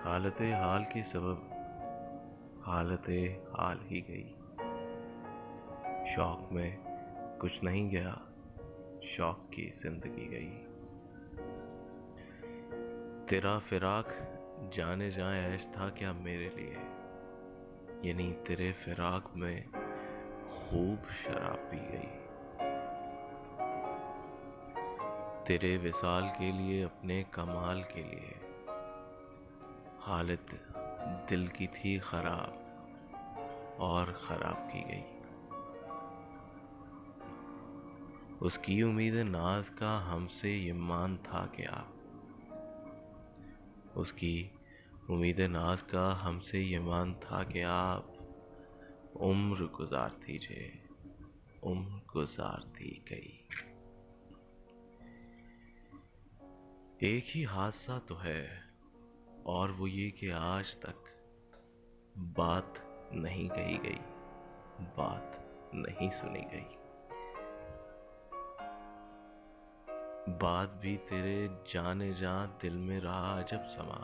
हालत हाल के सबब हालत हाल ही गई। शौक में कुछ नहीं गया, शौक की जिंदगी गई। तेरा फिराक जाने जाए ऐश था क्या मेरे लिए, यानी तेरे फिराक में खूब शराब पी गई। तेरे विसाल के लिए, अपने कमाल के लिए, हालत दिल की थी खराब और खराब की गई। उसकी उम्मीद नाज का हमसे ये मान था कि आप, उसकी उम्मीद नाज का हमसे ये मान था कि आप उम्र गुजारती जे, उम्र गुजारती गई। एक ही हादसा तो है, और वो ये कि आज तक बात नहीं कही गई, बात नहीं सुनी गई। बात भी तेरे जाने जा दिल में रहा अजब समा।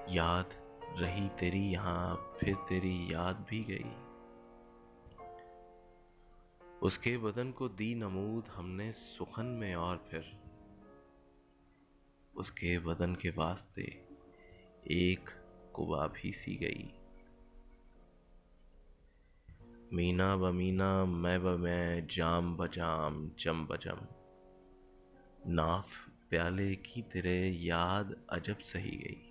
याद रही तेरी यहाँ, फिर तेरी याद भी गई। उसके बदन को दी नमूद हमने सुखन में, और फिर उसके बदन के वास्ते एक कुबा भी सी गई। मीना ब मीना, मैं ब मैं, जाम ब जाम, जम ब जम, नाफ प्याले की तेरे याद अजब सही गई।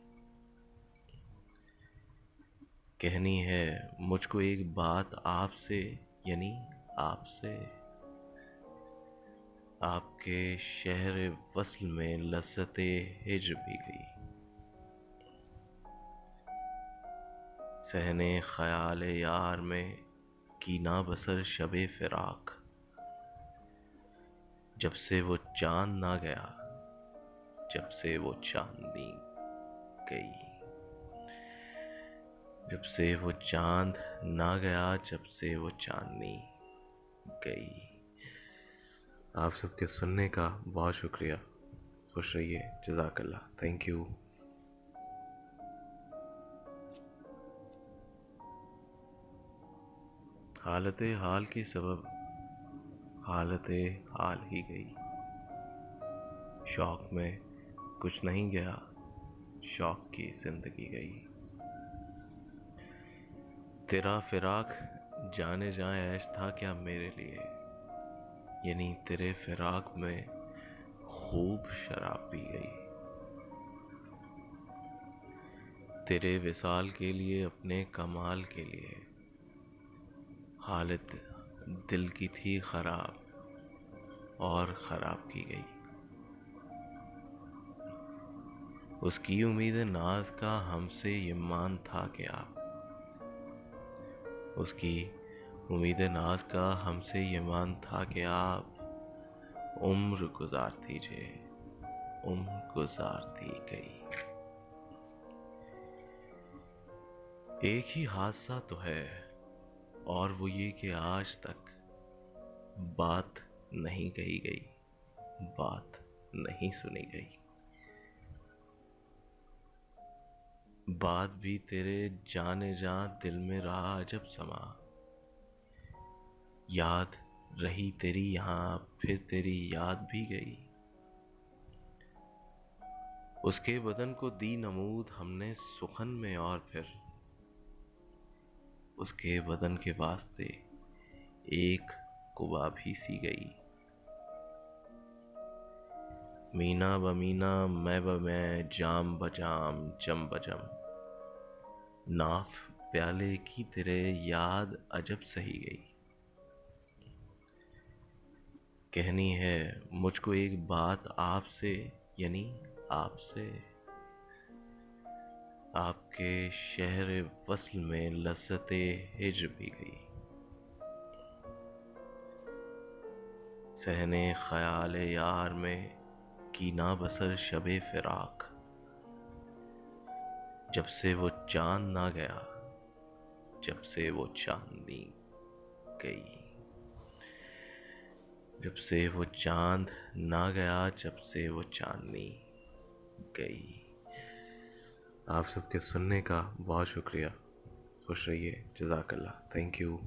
कहनी है मुझको एक बात आपसे, यानी आपसे, आपके शहर वस्ल में लज़्ज़ते हिज्र भी गई। सहने ख्याल यार में कीना बसर शबे फिराक, जब से वो चांद ना गया, जब से वो चांदनी गई। जब से वो चांद ना गया, जब से वो चांदनी गई। आप सबके सुनने का बहुत शुक्रिया। खुश रहिए। जज़ाकल्लाह। Thank you. हालत हाल के सबब हालत हाल ही गई। शौक में कुछ नहीं गया, शौक की जिंदगी गई। तेरा फिराक जाने जाए ऐश था क्या मेरे लिए, यानी तेरे फिराक में खूब शराब पी गई। तेरे विसाल के लिए, अपने कमाल के लिए, हालत दिल की थी खराब और खराब की गई। उसकी उम्मीद नाज का हमसे ये मान था कि आप, उसकी उम्मीद नाज का हमसे ये मान था कि आप उम्र गुजारती जे, उम्र गुजारती गई। एक ही हादसा तो है, और वो ये कि आज तक बात नहीं कही गई, बात नहीं सुनी गई। बात भी तेरे जाने जा दिल में रहा अजब समा। याद रही तेरी यहाँ, फिर तेरी याद भी गई। उसके बदन को दी नमूद हमने सुखन में, और फिर उसके बदन के वास्ते एक कुबा भी सी गई। मीना ब मीना, मैं ब मैं, जाम ब जाम, जम ब जम, नाफ प्याले की तेरे याद अजब सही गई। कहनी है मुझको एक बात आपसे, यानी आपसे, आपके शहर वस्ल में लज़्ज़ते हिज्र भी गई। सहने ख्याल यार में कीना बसर शबे फिराक, जब से वो चांद ना गया, जब से वो चांदनी गई। जब से वो चांद ना गया, जब से वो चांदनी गई। आप सबके सुनने का बहुत शुक्रिया। खुश रहिए। जज़ाकल्लाह। Thank you.